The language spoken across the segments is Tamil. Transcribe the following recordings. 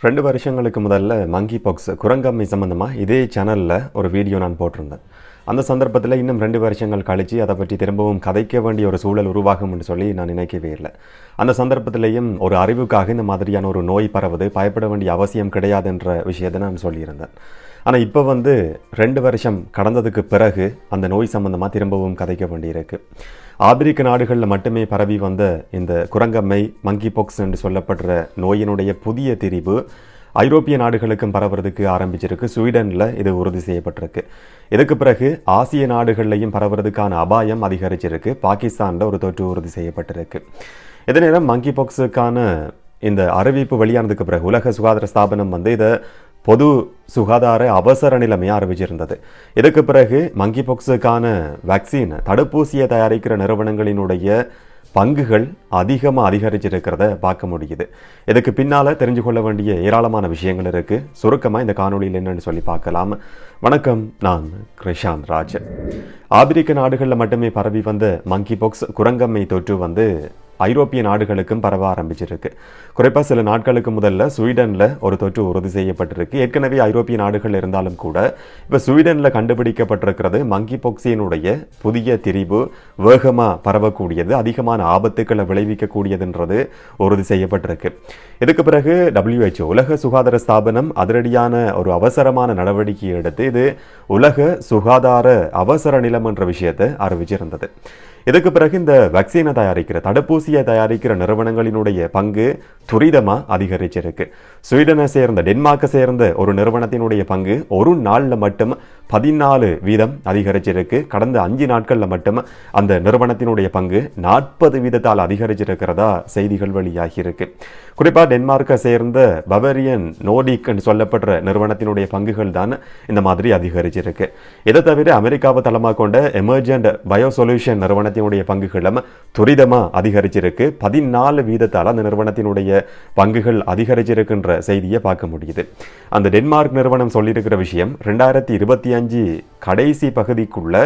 2 வருஷங்களுக்கு முதல்ல மங்கி பாக்ஸ் குரங்கம்மை சம்பந்தமாக இதே சேனலில் ஒரு வீடியோ நான் போட்டிருந்தேன். அந்த சந்தர்ப்பத்தில் இன்னும் 2 வருஷங்கள் கழித்து அதை பற்றி திரும்பவும் கதைக்க வேண்டிய ஒரு சூழல் உருவாகும் என்று சொல்லி நான் நினைக்கவே இல்லை. அந்த சந்தர்ப்பத்திலேயும் ஒரு அறிவுக்காக இந்த மாதிரியான ஒரு நோய் பரவுது, பயப்பட வேண்டிய அவசியம் கிடையாது என்ற விஷயத்தை நான் சொல்லியிருந்தேன். ஆனால் இப்போ 2 வருஷம் கடந்ததுக்கு பிறகு அந்த நோய் சம்பந்தமாக திரும்பவும் கதைக்க வேண்டியிருக்கு. ஆப்பிரிக்க நாடுகளில் மட்டுமே பரவி வந்த இந்த குரங்கம்மை மங்கி பாக்ஸ் என்று சொல்லப்படுற நோயினுடைய புதிய திரிவு ஐரோப்பிய நாடுகளுக்கும் பரவுறதுக்கு ஆரம்பிச்சிருக்கு. ஸ்வீடனில் இது உறுதி செய்யப்பட்டிருக்கு. இதுக்கு பிறகு ஆசிய நாடுகள்லையும் பரவுறதுக்கான அபாயம் அதிகரிச்சிருக்கு. பாகிஸ்தானில் ஒரு தொற்று உறுதி செய்யப்பட்டிருக்கு. இதே நேரம் மங்கி பாக்ஸுக்கான இந்த அறிவிப்பு வெளியானதுக்கு பிறகு உலக சுகாதார ஸ்தாபனம் இதை பொது சுகாதார அவசர நிலைமையாக அறிவிச்சிருந்தது. இதுக்கு பிறகு மங்கி பாக்ஸுக்கான வேக்சின் தடுப்பூசியை தயாரிக்கிற நிறுவனங்களினுடைய பங்குகள் அதிகமாக அதிகரிச்சிருக்கிறத பார்க்க முடியுது. இதுக்கு பின்னால் தெரிஞ்சு கொள்ள வேண்டிய ஏராளமான விஷயங்கள் இருக்குது. சுருக்கமாக இந்த காணொலியில் என்னன்னு சொல்லி பார்க்கலாம். வணக்கம், நான் கிருஷாந்த் ராஜ். ஆப்பிரிக்க நாடுகளில் மட்டுமே பரவி வந்த மங்கி பாக்ஸ் குரங்கம்மை தொற்று ஐரோப்பிய நாடுகளுக்கும் பரவ ஆரம்பிச்சிருக்கு. குறிப்பாக சில நாட்களுக்கு முதல்ல ஸ்வீடனில் ஒரு தொற்று உறுதி செய்யப்பட்டிருக்கு. ஏற்கனவே ஐரோப்பிய நாடுகள் இருந்தாலும் கூட இப்போ ஸ்வீடனில் கண்டுபிடிக்கப்பட்டிருக்கிறது மங்கி பாக்ஸினுடைய புதிய திரிவு வேகமாக பரவக்கூடியது, அதிகமான ஆபத்துக்களை விளைவிக்கக்கூடியதுன்றது உறுதி செய்யப்பட்டிருக்கு. இதுக்கு பிறகு WHO உலக சுகாதார ஸ்தாபனம் அதிரடியான ஒரு அவசரமான நடவடிக்கை எடுத்து இது உலக சுகாதார அவசர நிலம் என்ற விஷயத்தை அறிவிச்சிருந்தது. இதுக்கு பிறகு இந்த வேக்சினை தயாரிக்கிற தடுப்பூசியை தயாரிக்கிற நிறுவனங்களினுடைய பங்கு துரிதமாக அதிகரிச்சிருக்கு. ஸ்வீடனை சேர்ந்த டென்மார்க்கை சேர்ந்த ஒரு நிறுவனத்தினுடைய பங்கு ஒரு நாளில் மட்டும் 14% அதிகரிச்சிருக்கு. கடந்த 5 நாட்களில் மட்டும் அந்த நிறுவனத்தினுடைய பங்கு 40% அதிகரிச்சிருக்கிறதா செய்திகள் வெளியாகியிருக்கு. குறிப்பாக டென்மார்க்கை சேர்ந்த பவரியன் நோர்டிக் என்று சொல்லப்படுற நிறுவனத்தினுடைய பங்குகள் தான் இந்த மாதிரி அதிகரிச்சிருக்கு. இதை தவிர அமெரிக்காவை தளமாக கொண்ட எமர்ஜென்ட் பயோ சொல்யூஷன் நிறுவனத்தினுடைய பங்குகளும் துரிதமாக அதிகரிச்சிருக்கு. 14% அந்த நிறுவனத்தினுடைய பங்குகள் அதிகரிச்சிருக்கின்ற செய்தியை பார்க்க முடியுது. அந்த டென்மார்க் நிறுவனம் சொல்லியிருக்கிற விஷயம் 2025 கடைசி பகுதிக்குள்ள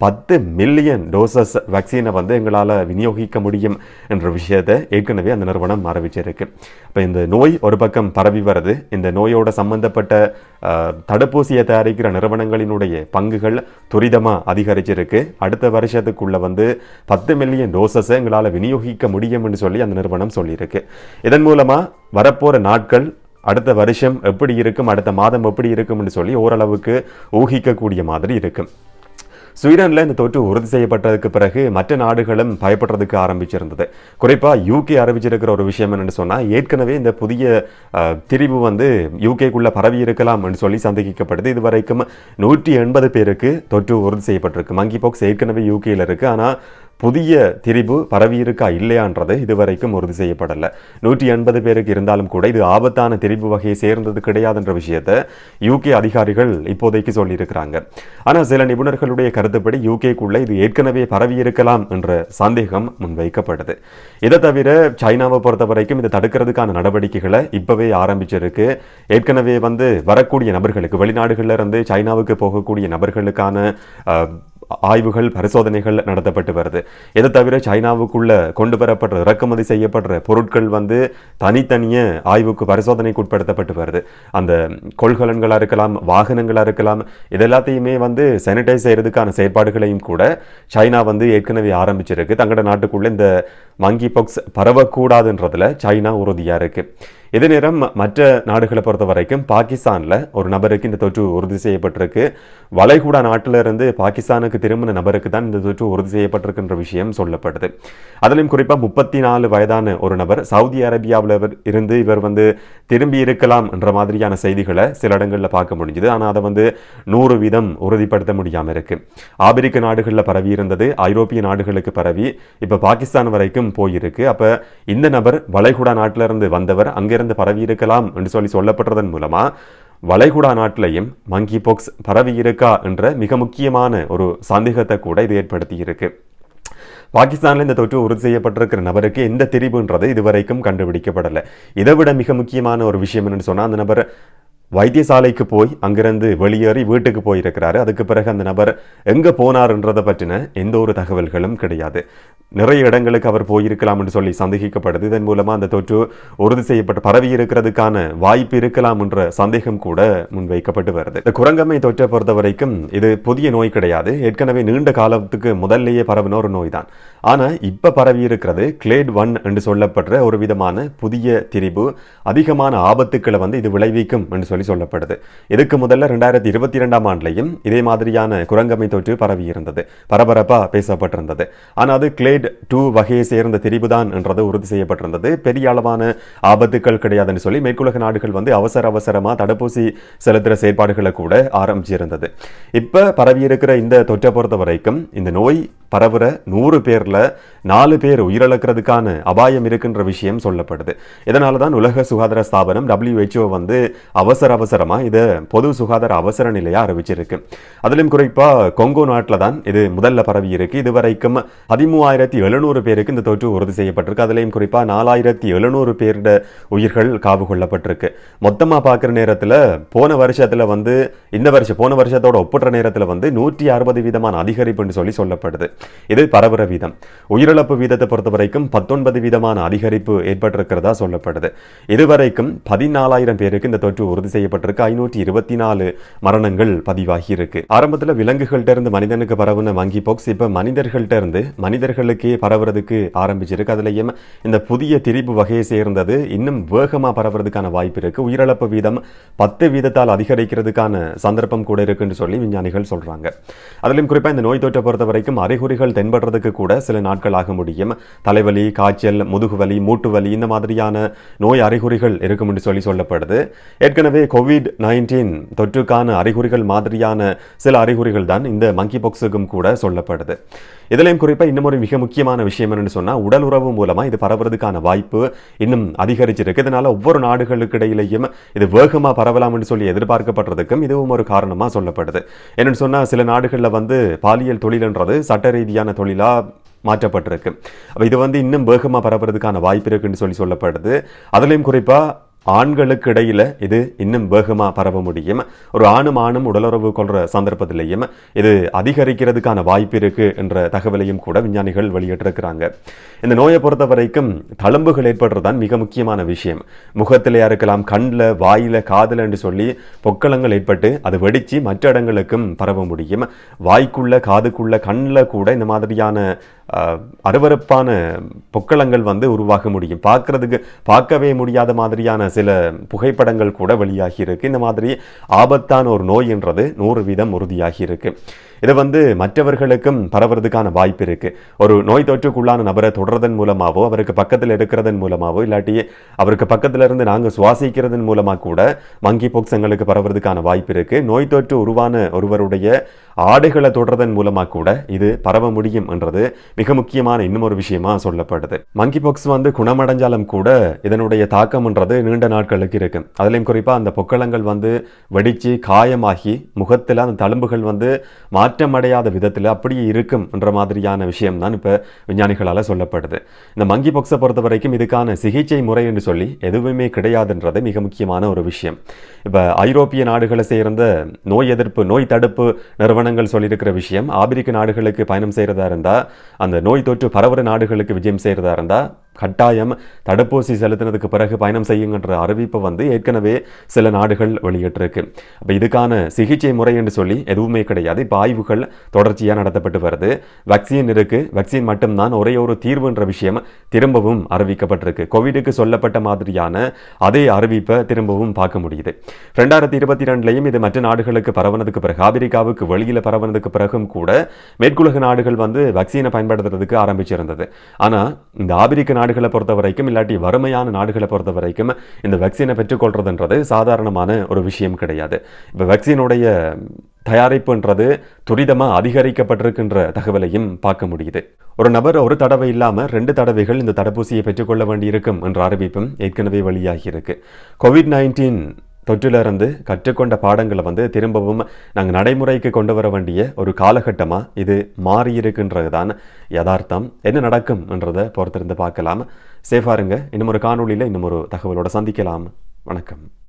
10 மில்லியன் டோசஸ் வேக்சினை எங்களால் விநியோகிக்க முடியும் என்ற விஷயத்தை ஏற்கனவே அந்த நிறுவனம் அறிவிச்சிருக்கு. இப்போ இந்த நோய் ஒரு பக்கம் பரவி வருது. இந்த நோயோட சம்பந்தப்பட்ட தடுப்பூசியை தயாரிக்கிற நிறுவனங்களினுடைய பங்குகள் துரிதமாக அதிகரிச்சிருக்கு. அடுத்த வருஷத்துக்குள்ள 10 மில்லியன் டோசஸை எங்களால் விநியோகிக்க முடியும் என்று சொல்லி அந்த நிறுவனம் சொல்லியிருக்கு. இதன் மூலமாக வரப்போகிற நாட்கள், அடுத்த வருஷம் எப்படி இருக்கும், அடுத்த மாதம் எப்படி இருக்கும்னு சொல்லி ஓரளவுக்கு ஊகிக்கக்கூடிய மாதிரி இருக்கும். ஸ்வீடனில் இந்த தொற்று உறுதி செய்யப்பட்டதுக்கு பிறகு மற்ற நாடுகளும் பயப்படுறதுக்கு ஆரம்பிச்சிருந்தது. குறிப்பாக யூகே அறிவிச்சிருக்கிற ஒரு விஷயம் என்னென்னு சொன்னால், ஏற்கனவே இந்த புதிய திரிவு யூகேக்குள்ளே பரவி இருக்கலாம் என்று சொல்லி சந்தேகிக்கப்படுது. இதுவரைக்கும் 180 பேருக்கு தொற்று உறுதி செய்யப்பட்டிருக்கு. மங்கி பாக்ஸ் ஏற்கனவே யூகேயில் இருக்குது. ஆனால் புதிய திரிவு பரவி இருக்கா இல்லையான்றது இதுவரைக்கும் உறுதி செய்யப்படலை. 180 பேருக்கு இருந்தாலும் கூட இது ஆபத்தான திரிவு வகையை சேர்ந்தது கிடையாதுன்ற விஷயத்தை யூகே அதிகாரிகள் இப்போதைக்கு சொல்லியிருக்கிறாங்க. ஆனால் சில நிபுணர்களுடைய கருத்துப்படி யூகேக்குள்ள இது ஏற்கனவே பரவி இருக்கலாம் என்ற சந்தேகம் முன்வைக்கப்படுது. இதை தவிர சைனாவை பொறுத்த வரைக்கும் இதை தடுக்கிறதுக்கான நடவடிக்கைகளை இப்பவே ஆரம்பிச்சிருக்கு. ஏற்கனவே வரக்கூடிய நபர்களுக்கு, வெளிநாடுகளில் இருந்து சைனாவுக்கு போகக்கூடிய நபர்களுக்கான ஆய்வுகள், பரிசோதனைகள் நடத்தப்பட்டு வருது. இதை தவிர சைனாவுக்குள்ள கொண்டு வரப்படுற, இறக்குமதி செய்யப்படுற பொருட்கள் தனித்தனிய ஆய்வுக்கு, பரிசோதனைக்கு உட்படுத்தப்பட்டு வருது. அந்த கொள்கலன்களாக இருக்கலாம், வாகனங்களாக இருக்கலாம், இதெல்லாத்தையுமே சானிடைஸ் செய்யறதுக்கான செயற்பாடுகளையும் கூட சைனா ஏற்கனவே ஆரம்பிச்சிருக்கு. தங்களோட நாட்டுக்குள்ள இந்த மங்கி பாக்ஸ் பரவக்கூடாதுன்றதுல சைனா உறுதியாக இருக்கு. இதே நேரம் மற்ற நாடுகளை பொறுத்த வரைக்கும் பாகிஸ்தானில் ஒரு நபருக்கு இந்த தொற்று உறுதி செய்யப்பட்டிருக்கு. வளைகுடா நாட்டில் இருந்து பாகிஸ்தானுக்கு திரும்பின நபருக்கு தான் இந்த தொற்று உறுதி செய்யப்பட்டிருக்கின்ற விஷயம் சொல்லப்படுது. அதிலும் குறிப்பாக 34 வயதான ஒரு நபர் சவுதி அரேபியாவில் இருந்து இவர் திரும்பி இருக்கலாம் என்ற மாதிரியான செய்திகளை சில இடங்களில் பார்க்க முடிஞ்சுது. ஆனால் அதை 100% உறுதிப்படுத்த முடியாமல் இருக்கு. ஆப்பிரிக்க நாடுகளில் பரவி இருந்தது, ஐரோப்பிய நாடுகளுக்கு பரவி இப்போ பாகிஸ்தான் வரைக்கும் போயிருக்கு. அப்போ இந்த நபர் வளைகுடா நாட்டில் இருந்து வந்தவர் அங்கிருந்து பரவி இருக்கலாம் என்று சொல்லப்படுறதன் மூலமா வளைகுடா நாட்டிலையும் மங்கி பாக்ஸ் பரவி இருக்கா என்ற மிக முக்கியமான ஒரு சந்தேகத்தை கூட இது ஏற்படுத்தி இருக்கு. பாகிஸ்தானில் இந்த தொற்று உறுதி செய்யப்பட்டிருக்கிற நபருக்கு எந்த திரிவுன்றது இதுவரைக்கும் கண்டுபிடிக்கப்படலை. இதை விட மிக முக்கியமான ஒரு விஷயம் என்னன்னு சொன்னால், அந்த நபர் வைத்தியசாலைக்கு போய் அங்கிருந்து வெளியேறி வீட்டுக்கு போயிருக்கிறாரு. அதுக்கு பிறகு அந்த நபர் எங்கே போனார்ன்றதை பற்றின எந்த ஒரு தகவல்களும் கிடையாது. நிறைய இடங்களுக்கு அவர் போயிருக்கலாம் என்று சொல்லி சந்தேகிக்கப்படுது. இதன் மூலமாக அந்த தொற்று உறுதி செய்யப்பட்டு பரவி இருக்கிறதுக்கான வாய்ப்பு இருக்கலாம் என்ற சந்தேகம் கூட முன்வைக்கப்பட்டு வருது. இந்த குரங்கம்மை தொற்றை பொறுத்த வரைக்கும் இது புதிய நோய் கிடையாது. ஏற்கனவே நீண்ட காலத்துக்கு முதல்லையே பரவின ஒரு நோய் தான். ஆனால் இப்போ பரவி இருக்கிறது கிளேட் 1 என்று சொல்லப்படுற ஒரு விதமான புதிய திரிபு. அதிகமான ஆபத்துக்களை இது விளைவிக்கும் என்று சொல்லப்படுது. இதுக்கு முதல்ல 2022ஆம் ஆண்டுலையும் இதே மாதிரியான குரங்கம்மை தொற்று பரவி இருந்தது, பரபரப்பா பேசப்பட்டிருந்தது. ஆனால் அது கிளேட் 2 வகையை சேர்ந்த திரிபுதான் என்றது உறுதி செய்யப்பட்டிருந்தது. பெரிய அளவான ஆபத்துக்கள் கிடையாதுன்னு சொல்லி மேற்குலக நாடுகள் அவசரமா தடுப்பூசி செலுத்துகிற செயற்பாடுகளை கூட ஆரம்பிச்சிருந்தது. இப்ப பரவி இருக்கிற இந்த தொற்றை பொறுத்த வரைக்கும் இந்த நோய் பரவுற 100 பேர்ல 4 பேர் உயிரிழக்கிறதுக்கான அபாயம் இருக்கின்ற விஷயம் சொல்லப்படுது. இதனால தான் உலக சுகாதார ஸ்தாபனம் WHO அவசரமா இதை பொது சுகாதார அவசர நிலையா அறிவிச்சிருக்கு. அதிலும் குறிப்பா கொங்கோ நாட்டில் தான் இது முதல்ல பரவி இருக்கு. இதுவரைக்கும் 13,700 பேருக்கு இந்த தொற்று உறுதி செய்யப்பட்டிருக்கு. அதுலேயும் குறிப்பா 4,700 பேருடைய உயிர்கள் காவு கொள்ளப்பட்டிருக்கு. மொத்தமா பார்க்குற நேரத்தில் போன வருஷத்துல போன வருஷத்தோட ஒப்புற நேரத்தில் 160% அதிகரிப்புன்னு சொல்லப்படுது. இது பரவுற வீதம். உயிரிழப்பு வீதத்தை பொறுத்த வரைக்கும் 19% அதிகரிப்பு ஏற்பட்டிருக்கிறதா சொல்லப்படுது. இதுவரைக்கும் 14,000 பேருக்கு இந்த தொற்று உறுதி செய்யப்பட்டிருக்கு. 524 மரணங்கள் பதிவாகி இருக்கு. ஆரம்பத்தில் விலங்குகள்கிட்ட இருந்து மனிதனுக்கு பரவுன மங்கி பாக்ஸ் இப்ப மனிதர்கள்ட்ட இருந்து மனிதர்களுக்கே பரவுறதுக்கு ஆரம்பிச்சிருக்கு. அதுலயும் இந்த புதிய திரிபு வகையை சேர்ந்தது இன்னும் வேகமா பரவுறதுக்கான வாய்ப்பு இருக்கு. உயிரிழப்பு வீதம் 10% அதிகரிக்கிறதுக்கான சந்தர்ப்பம் கூட இருக்குன்னு சொல்லி விஞ்ஞானிகள் சொல்றாங்க. அதிலும் குறிப்பா இந்த நோய் தொற்றை பொறுத்த வரைக்கும் அறிகுறிகள் தென்படுறதுக்கு கூட சில நாட்கள் ஆக முடியும். தலைவலி, காய்ச்சல், முதுகுவலி, மூட்டு வலி இந்த மாதிரியான நோய் அறிகுறிகள் இருக்கும் என்று சொல்லப்படுது. ஏற்கனவே COVID-19 தொற்றுக்கான அறிகுறிகள் மாதிரியான சில அறிகுறிகள் தான் இந்த மங்கி பாக்ஸுக்கும் கூட சொல்லப்படுது. இதுலயும் குறிப்பா இன்னும் ஒரு மிக முக்கியமான விஷயம் என்னன்னு சொன்னா உடல் உறவு மூலமா இது பரவுறதுக்கான வாய்ப்பு இன்னும் அதிகரிச்சிருக்கு. இதனால ஒவ்வொரு நாடுகளுக்கு இடையிலையும் இது வேகமா பரவலாம் என்று சொல்லி எதிர்பார்க்கப்படுறதுக்கும் இதுவும் ஒரு காரணமா சொல்லப்படுது. என்னன்னு சொன்னா சில நாடுகள்ல பாலியல் தொழில்ன்றது சட்ட ரீதியான தொழிலா மாற்றப்பட்டிருக்கு. அப்ப இது இன்னும் வேகமா பரவுறதுக்கான வாய்ப்பு இருக்குன்னு சொல்லப்படுது. அதுலயும் குறிப்பா ஆண்களுக்கு இடையில இது இன்னும் வேகமா பரவ முடியும். ஒரு ஆணும் உடலுறவு கொள்ற சந்தர்ப்பத்திலையும் இது அதிகரிக்கிறதுக்கான வாய்ப்பு இருக்கு என்ற தகவலையும் கூட விஞ்ஞானிகள் வெளியிட்டிருக்கிறாங்க. இந்த நோயை பொறுத்த வரைக்கும் தழும்புகள் ஏற்படுறதுதான் மிக முக்கியமான விஷயம். முகத்திலேயா இருக்கலாம், கண்ணில், வாயில, காதல் என்று சொல்லி பொக்களங்கள் ஏற்பட்டு அது வெடிச்சு மற்ற இடங்களுக்கும் பரவ முடியும். வாய்க்குள்ள, காதுக்குள்ள, கண்ணில் கூட இந்த மாதிரியான அருவருப்பான பொக்களங்கள் உருவாக முடியும். பார்க்கவே முடியாத மாதிரியான சில புகைப்படங்கள் கூட வெளியாகி இருக்கு. இந்த மாதிரி ஆபத்தான ஒரு நோய் என்றது 100% உறுதியாகி இருக்கு. இது மற்றவர்களுக்கும் பரவுறதுக்கான வாய்ப்பு இருக்கு. ஒரு நோய் தொற்றுக்குள்ளான நபரை தொடர்றதன் மூலமாவோ, அவருக்கு பக்கத்தில் இருக்கிறதன் மூலமாவோ, இல்லாட்டி அவருக்கு பக்கத்துல இருந்து நாங்கள் சுவாசிக்கிறதன் மூலமா கூட மங்கி பாக்ஸ் எங்களுக்கு பரவுறதுக்கான வாய்ப்பு இருக்கு. நோய் தொற்று உருவான ஒருவருடைய ஆடைகளை தொடர்றதன் மூலமா கூட இது பரவ முடியும் என்றது மிக முக்கியமான இன்னும் ஒரு விஷயமா சொல்லப்படுது. மங்கி பாக்ஸ் குணமடைஞ்சாலும் கூட இதனுடைய தாக்கம்ன்றது நீண்ட நாட்களுக்கு இருக்கு. அதுலயும் குறிப்பா அந்த பொக்களங்கள் வெடிச்சு காயமாகி முகத்தில் அந்த தழும்புகள் மாற்றமடையாத விதத்தில் அப்படியே இருக்கும் என்ற மாதிரியான விஷயம் தான் இப்போ விஞ்ஞானிகளால் சொல்லப்படுது. இந்த மங்கி பாக்ஸை பொறுத்த வரைக்கும் இதுக்கான சிகிச்சை முறை என்று சொல்லி எதுவுமே கிடையாதுன்றது மிக முக்கியமான ஒரு விஷயம். இப்போ ஐரோப்பிய நாடுகளை சேர்ந்த நோய் தடுப்பு நிறுவனங்கள் சொல்லியிருக்கிற விஷயம், ஆப்பிரிக்க நாடுகளுக்கு பயணம் செய்கிறதா இருந்தால், அந்த நோய் தொற்று பரவுற நாடுகளுக்கு விஜயம் செய்கிறதா இருந்தால் கட்டாயம் தடுப்பூசி செலுத்தினதுக்கு பிறகு பயணம் செய்யுங்கன்ற அறிவிப்பை ஏற்கனவே சில நாடுகள் வெளியிட்டிருக்கு. அப்போ இதுக்கான சிகிச்சை முறை என்று சொல்லி எதுவுமே கிடையாது. இப்போ ஆய்வுகள் தொடர்ச்சியாக நடத்தப்பட்டு வருது. வேக்சின் இருக்கு, வேக்சின் மட்டும்தான் ஒரே ஒரு தீர்வுன்ற விஷயம் திரும்பவும் அறிவிக்கப்பட்டிருக்கு. கோவிடுக்கு சொல்லப்பட்ட மாதிரியான அதே அறிவிப்பை திரும்பவும் பார்க்க முடியுது. 2022 இது மற்ற நாடுகளுக்கு பரவனதுக்கு பிறகு, ஆப்பிரிக்காவுக்கு வெளியில பரவனதுக்கு பிறகும் கூட மேற்குலக நாடுகள் வேக்சினை பயன்படுத்துறதுக்கு ஆரம்பிச்சிருந்தது. ஆனால் இந்த ஆப்பிரிக்க நாடுகளை பொறுத்த வரைக்கும், இல்லாட்டி வறுமையான நாடுகளை பொறுத்த வரைக்கும் இந்த வேக்சினை பெற்றுக்கொள்றதுன்றது சாதாரணமான ஒரு விஷயம் கிடையாது. இப்போ வேக்சினுடைய தயாரிப்புன்றது துரிதமாக அதிகரிக்கப்பட்டிருக்கின்ற தகவலையும் பார்க்க முடியுது. ஒரு நபர் ஒரு தடவை இல்லாமல் 2 தடவைகள் இந்த தடுப்பூசியை பெற்றுக்கொள்ள வேண்டியிருக்கும் என்ற அறிவிப்பும் ஏற்கனவே வெளியாகி இருக்கு. COVID-19 தொற்றிலிருந்து கற்றுக்கொண்ட பாடங்களை திரும்பவும் நாங்கள் நடைமுறைக்கு கொண்டு வர வேண்டிய ஒரு காலகட்டமாக இது மாறியிருக்குன்றது தான் யதார்த்தம். என்ன நடக்கும் என்றதை பொறுத்திருந்து பார்க்கலாம். சேஃபாருங்க. இன்னும் ஒரு காணொலியில் இன்னும் ஒரு தகவலோட சந்திக்கலாம். வணக்கம்.